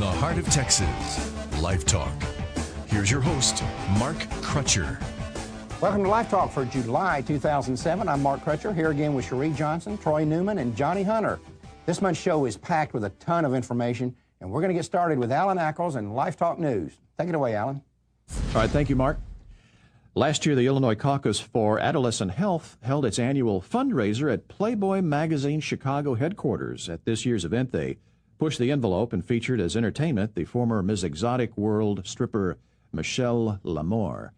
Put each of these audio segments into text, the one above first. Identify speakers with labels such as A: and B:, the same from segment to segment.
A: the heart of Texas, LifeTalk. Here's your host, Mark Crutcher.
B: Welcome to LifeTalk for July 2007. I'm Mark Crutcher, here again with Cherie Johnson, Troy Newman, and Johnny Hunter. This month's show is packed with a ton of information, and we're going to get started with Alan Ackles and LifeTalk News. Take it away, Alan.
C: All right, thank you, Mark. Last year, the Illinois Caucus for Adolescent Health held its annual fundraiser at Playboy Magazine Chicago headquarters. At this year's event, they pushed the envelope and featured as entertainment the former Ms. Exotic World stripper Michelle L'Amour.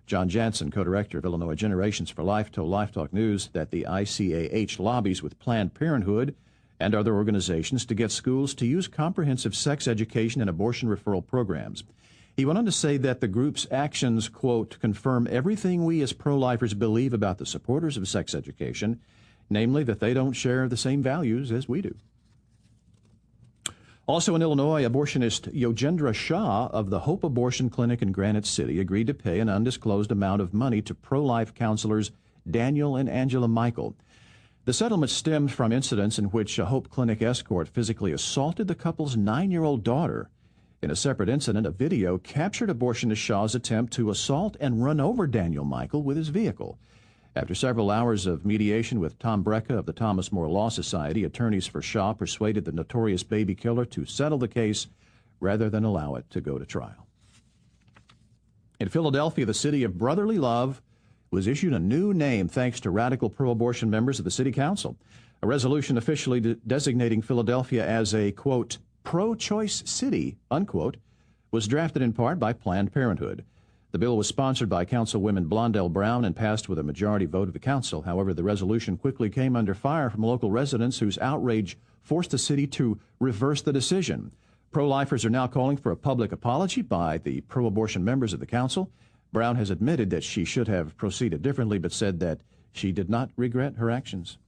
C: John Jansen, co-director of Illinois Generations for Life, told LifeTalk News that the ICAH lobbies with Planned Parenthood and other organizations to get schools to use comprehensive sex education and abortion referral programs. He went on to say that the group's actions, quote, confirm everything we as pro-lifers believe about the supporters of sex education, namely that they don't share the same values as we do. Also in Illinois, abortionist Yogendra Shah of the Hope Abortion Clinic in Granite City agreed to pay an undisclosed amount of money to pro-life counselors Daniel and Angela Michael. The settlement stemmed from incidents in which a Hope Clinic escort physically assaulted the couple's 9-year-old daughter. In a separate incident, a video captured abortionist Shah's attempt to assault and run over Daniel Michael with his vehicle. After several hours of mediation with Tom Brecka of the Thomas More Law Society, attorneys for Shah persuaded the notorious baby killer to settle the case rather than allow it to go to trial. In Philadelphia, the city of brotherly love was issued a new name thanks to radical pro-abortion members of the city council. A resolution officially designating Philadelphia as a, quote, pro-choice city, unquote, was drafted in part by Planned Parenthood. The bill was sponsored by Councilwomen Blondell Brown and passed with a majority vote of the council. However, the resolution quickly came under fire from local residents whose outrage forced the city to reverse the decision. Pro-lifers are now calling for a public apology by the pro-abortion members of the council. Brown has admitted that she should have proceeded differently, but said that she did not regret her actions.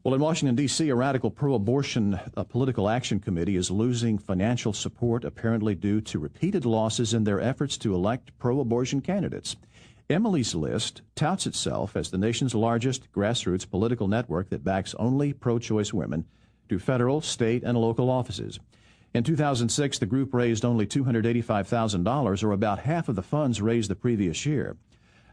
C: Well, in Washington, D.C., a radical pro-abortion political action committee is losing financial support, apparently due to repeated losses in their efforts to elect pro-abortion candidates. Emily's List touts itself as the nation's largest grassroots political network that backs only pro-choice women to federal, state, and local offices. In 2006, the group raised only $285,000, or about half of the funds raised the previous year.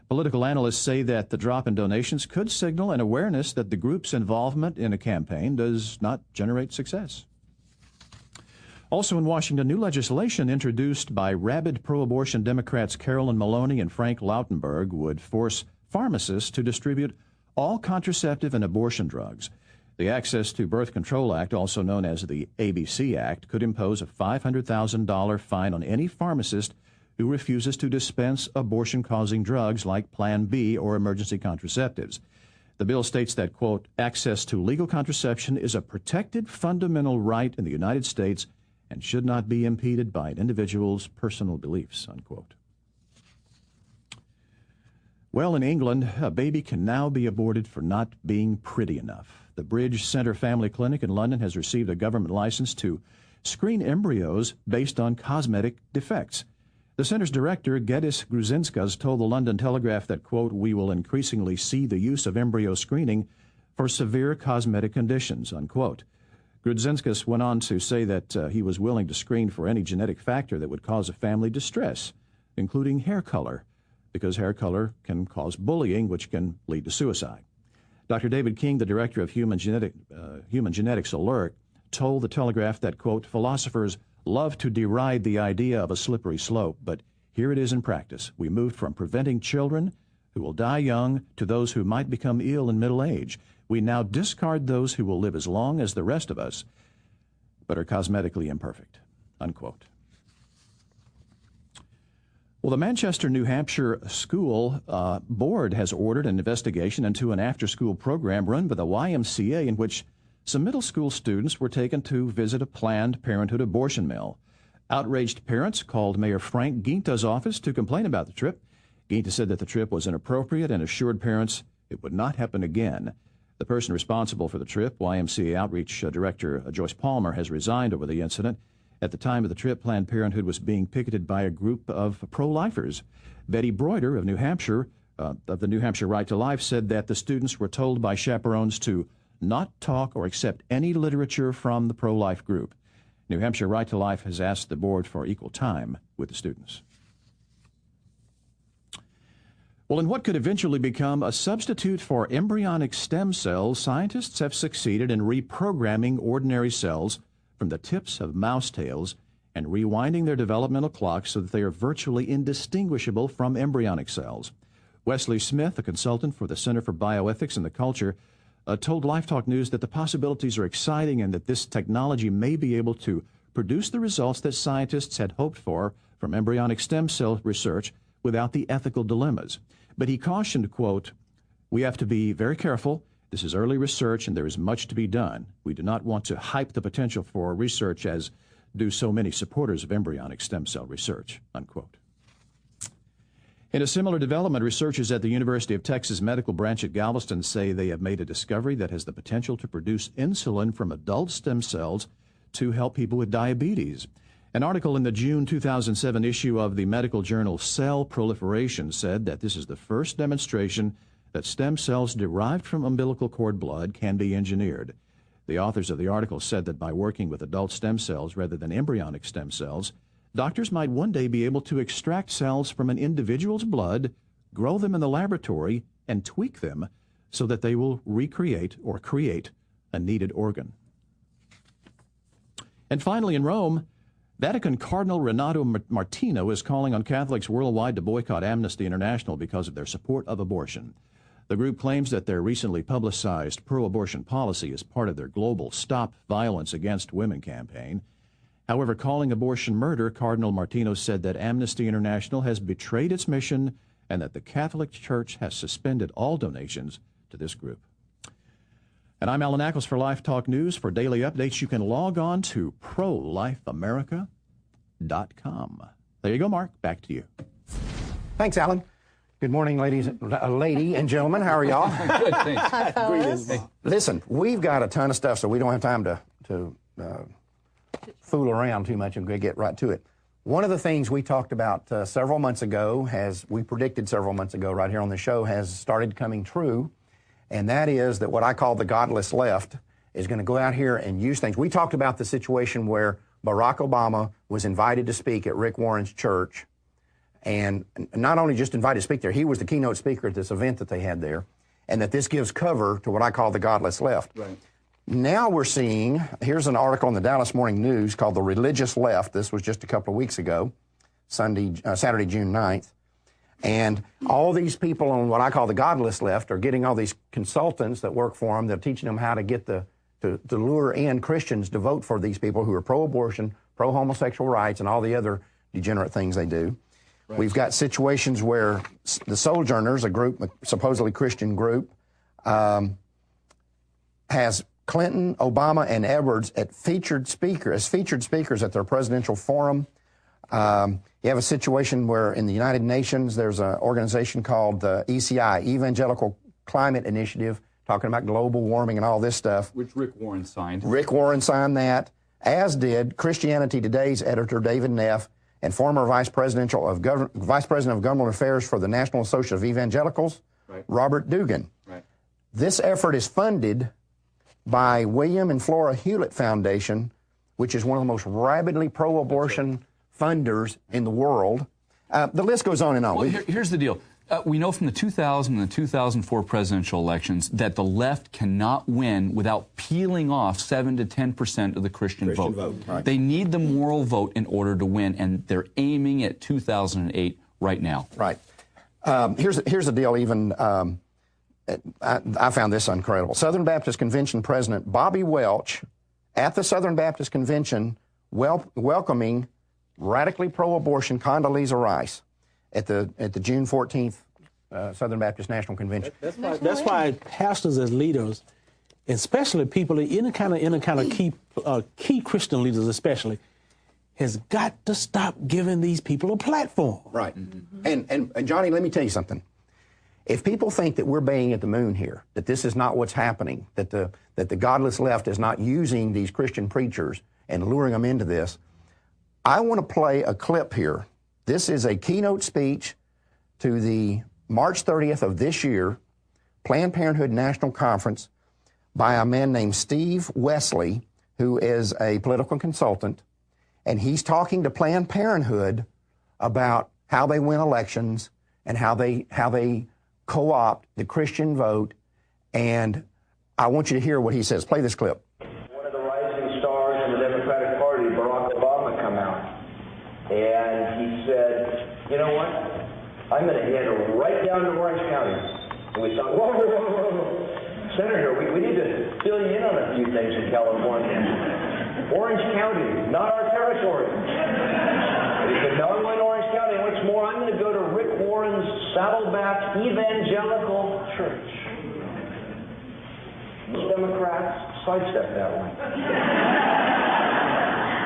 C: Political analysts say that the drop in donations could signal an awareness that the group's involvement in a campaign does not generate success. Also in Washington, new legislation introduced by rabid pro-abortion Democrats Carolyn Maloney and Frank Lautenberg would force pharmacists to distribute all contraceptive and abortion drugs. The Access to Birth Control Act, also known as the ABC Act, could impose a $500,000 fine on any pharmacist who refuses to dispense abortion-causing drugs like Plan B or emergency contraceptives. The bill states that, quote, access to legal contraception is a protected fundamental right in the United States and should not be impeded by an individual's personal beliefs, unquote. Well, in England, a baby can now be aborted for not being pretty enough. The Bridge Centre Family Clinic in London has received a government license to screen embryos based on cosmetic defects. The center's director, Gedis Gruzinskas, told the London Telegraph that, quote, we will increasingly see the use of embryo screening for severe cosmetic conditions, unquote. Gruzinskas went on to say that he was willing to screen for any genetic factor that would cause a family distress, including hair color, because hair color can cause bullying, which can lead to suicide. Dr. David King, the director of Human Genetics Alert, told the Telegraph that, quote, philosophers love to deride the idea of a slippery slope, but here it is in practice. We moved from preventing children who will die young to those who might become ill in middle age. We now discard those who will live as long as the rest of us, but are cosmetically imperfect, unquote. Well, the Manchester, New Hampshire school board has ordered an investigation into an after-school program run by the YMCA in which some middle school students were taken to visit a Planned Parenthood abortion mill. Outraged parents called Mayor Frank Ginta's office to complain about the trip. Ginta said that the trip was inappropriate and assured parents it would not happen again. The person responsible for the trip, YMCA Outreach Director Joyce Palmer, has resigned over the incident. At the time of the trip, Planned Parenthood was being picketed by a group of pro-lifers. Betty Broider of New Hampshire, of the New Hampshire Right to Life, said that the students were told by chaperones to not talk or accept any literature from the pro-life group. New Hampshire Right to Life has asked the board for equal time with the students. Well, in what could eventually become a substitute for embryonic stem cells, scientists have succeeded in reprogramming ordinary cells from the tips of mouse tails and rewinding their developmental clocks so that they are virtually indistinguishable from embryonic cells. Wesley Smith, a consultant for the Center for Bioethics and the Culture, told LifeTalk News that the possibilities are exciting and that this technology may be able to produce the results that scientists had hoped for from embryonic stem cell research without the ethical dilemmas. But he cautioned, quote, "We have to be very careful. This is early research and there is much to be done. We do not want to hype the potential for research as do so many supporters of embryonic stem cell research," unquote. In a similar development, researchers at the University of Texas Medical Branch at Galveston say they have made a discovery that has the potential to produce insulin from adult stem cells to help people with diabetes. An article in the June 2007 issue of the medical journal Cell Proliferation said that this is the first demonstration that stem cells derived from umbilical cord blood can be engineered. The authors of the article said that by working with adult stem cells rather than embryonic stem cells, doctors might one day be able to extract cells from an individual's blood, grow them in the laboratory, and tweak them so that they will recreate or create a needed organ. And finally, in Rome, Vatican Cardinal Renato Martino is calling on Catholics worldwide to boycott Amnesty International because of their support of abortion. The group claims that their recently publicized pro-abortion policy is part of their global Stop Violence Against Women campaign. However, calling abortion murder, Cardinal Martino said that Amnesty International has betrayed its mission and that the Catholic Church has suspended all donations to this group. And I'm Alan Ackles for LifeTalk News. For daily updates, you can log on to prolifeamerica.com. There you go, Mark. Back to you.
B: Thanks, Alan. Good morning, lady and gentlemen. How are y'all?
D: Good, thanks.
B: Listen, we've got a ton of stuff, so we don't have time to fool around too much and get right to it. One of the things we talked about several months ago, we predicted several months ago right here on the show, has started coming true. And that is that what I call the godless left is going to go out here and use things. We talked about the situation where Barack Obama was invited to speak at Rick Warren's church. And not only just invited to speak there, he was the keynote speaker at this event that they had there. And that this gives cover to what I call the godless left.
D: Right.
B: Now we're seeing, here's an article in the Dallas Morning News called The Religious Left. This was just a couple of weeks ago, Saturday, June 9th. And all these people on what I call the godless left are getting all these consultants that work for them. They're teaching them how to get to lure in Christians to vote for these people who are pro-abortion, pro-homosexual rights, and all the other degenerate things they do. Right. We've got situations where the Sojourners, a supposedly Christian group, has Clinton, Obama, and Edwards as featured speakers at their presidential forum. You have a situation where in the United Nations, there's an organization called ECI, Evangelical Climate Initiative, talking about global warming and all this stuff.
D: Which Rick Warren signed.
B: Rick Warren signed that, as did Christianity Today's editor, David Neff, and former Vice President of Government Affairs for the National Association of Evangelicals, right, Robert Dugan.
D: Right.
B: This effort is funded by William and Flora Hewlett Foundation, which is one of the most rabidly pro-abortion funders in the world. The list goes on and on.
D: Well, here's the deal. We know from the 2000 and the 2004 presidential elections that the left cannot win without peeling off 7 to 10% of the Christian vote. Right. They need the moral vote in order to win, and they're aiming at 2008 right now.
B: Right. Here's the deal. Even I found this incredible. Southern Baptist Convention President Bobby Welch at the Southern Baptist Convention welcoming radically pro-abortion Condoleezza Rice at the June 14th Southern Baptist National Convention.
E: That's why pastors as leaders, especially people in any kind of key Christian leaders especially, has got to stop giving these people a platform.
B: Right. Mm-hmm. And Johnny, let me tell you something. If people think that we're baying at the moon here, that this is not what's happening, that the godless left is not using these Christian preachers and luring them into this, I want to play a clip here. This is a keynote speech to the March 30th of this year Planned Parenthood National Conference by a man named Steve Wesley, who is a political consultant, and he's talking to Planned Parenthood about how they win elections and how they co-opt the Christian vote. And I want you to hear what he says. Play this clip.
F: One of the rising stars in the Democratic Party, Barack Obama, come out, and he said, you know what? I'm going to head right down to Orange County. And we thought, whoa, whoa, whoa, whoa. Senator, we need to fill you in on a few things in California. Orange County, not our territory. And he said, no, I'm going to Orange County. And what's more, I'm going to go to Rick Warren's Saddleback Evangelical Church. Most Democrats sidestep that one.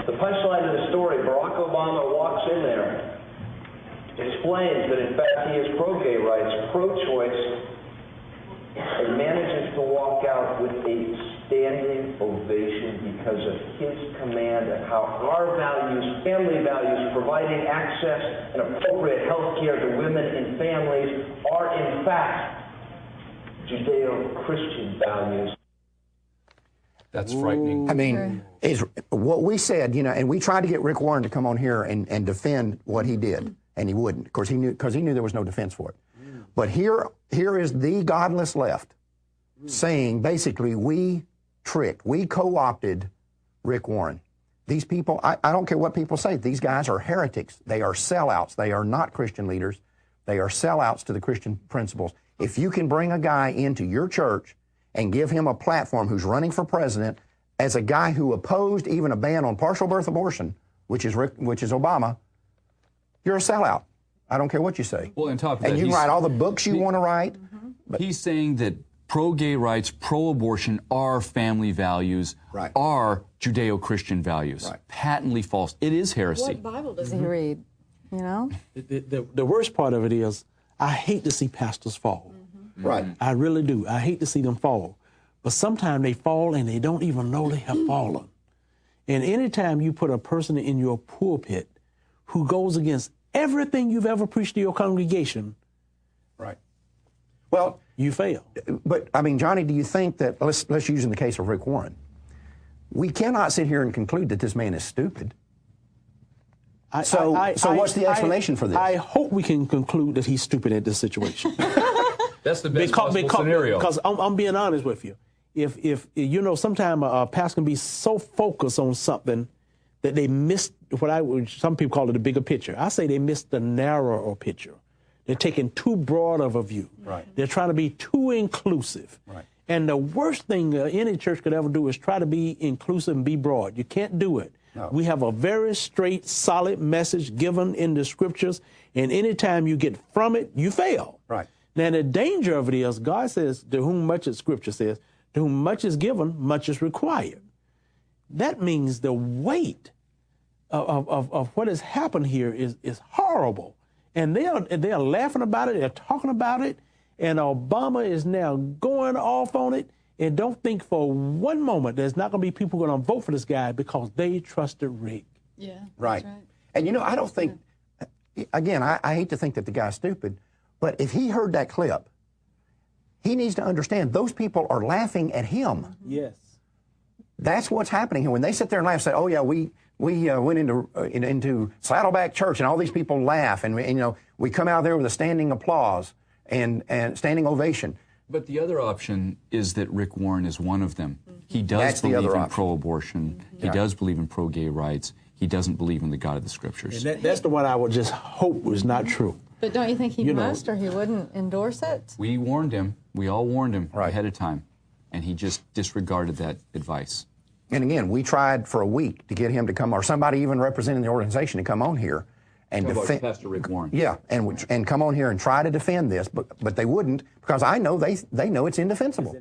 F: The punchline of the story, Barack Obama walks in there, explains that in fact he is pro-gay rights, pro-choice, and manages to walk out with a standing ovation because of his command of how our values, family values, providing access and appropriate health care to women and families are in fact Judeo-Christian values.
D: That's frightening.
B: I mean, is what we said, you know, and we tried to get Rick Warren to come on here and defend what he did, and he wouldn't, of course, because he knew there was no defense for it. But here is the godless left saying, basically, we co-opted Rick Warren. These people, I don't care what people say, these guys are heretics. They are sellouts. They are not Christian leaders. They are sellouts to the Christian principles. If you can bring a guy into your church and give him a platform who's running for president as a guy who opposed even a ban on partial birth abortion, which is Obama, you're a sellout. I don't care what you say.
D: Well, on top of that,
B: and you can write all the books you want to write.
D: But he's saying that pro-gay rights, pro-abortion are family values, are Judeo-Christian values. Right. Patently false. It is heresy.
G: What Bible does he read? You know?
E: The worst part of it is, I hate to see pastors fall.
B: Right.
E: I really do. I hate to see them fall. But sometimes they fall and they don't even know they have fallen. And anytime you put a person in your pulpit who goes against everything you've ever preached to your congregation,
B: right. Well,
E: you fail.
B: But I mean, Johnny, do you think that, let's use in the case of Rick Warren, we cannot sit here and conclude that this man is stupid. So what's the explanation for this?
E: I hope we can conclude that he's stupid at this situation.
D: That's the best possible scenario.
E: Because I'm being honest with you. If you know, sometimes a pastor can be so focused on something that they miss some people call it the bigger picture. I say they miss the narrower picture. They're taking too broad of a view.
B: Right.
E: They're trying to be too inclusive.
B: Right.
E: And the worst thing any church could ever do is try to be inclusive and be broad. You can't do it. No. We have a very straight, solid message given in the scriptures, and anytime you get from it, you fail.
B: Right.
E: Now, the danger of it is, God says, to whom much is, Scripture says, to whom much is given, much is required. That means the weight of what has happened here is horrible. And they are laughing about it, they're talking about it, and Obama is now going off on it. And don't think for one moment there's not going to be people going to vote for this guy because they trusted Rick.
G: Yeah,
B: right.
G: That's right.
B: And you know, I don't think, again, I hate to think that the guy's stupid, but if he heard that clip, he needs to understand those people are laughing at him.
E: Yes.
B: That's what's happening here. When they sit there and laugh, say, oh yeah, we went into Saddleback Church and all these people laugh, and you know, we come out there with a standing applause and standing ovation.
D: But the other option is that Rick Warren is one of them. He does believe in pro-abortion. He does believe in pro-gay rights. He doesn't believe in the God of the Scriptures.
E: And that's the one I would just hope was not true.
G: But don't you think he must, or he wouldn't endorse it?
D: We warned him. We all warned him ahead of time, and he just disregarded that advice.
B: And again, we tried for a week to get him to come, or somebody even representing the organization to come on here and defend
D: Pastor Rick Warren.
B: Yeah, and come on here and try to defend this, but they wouldn't, because I know they know it's indefensible.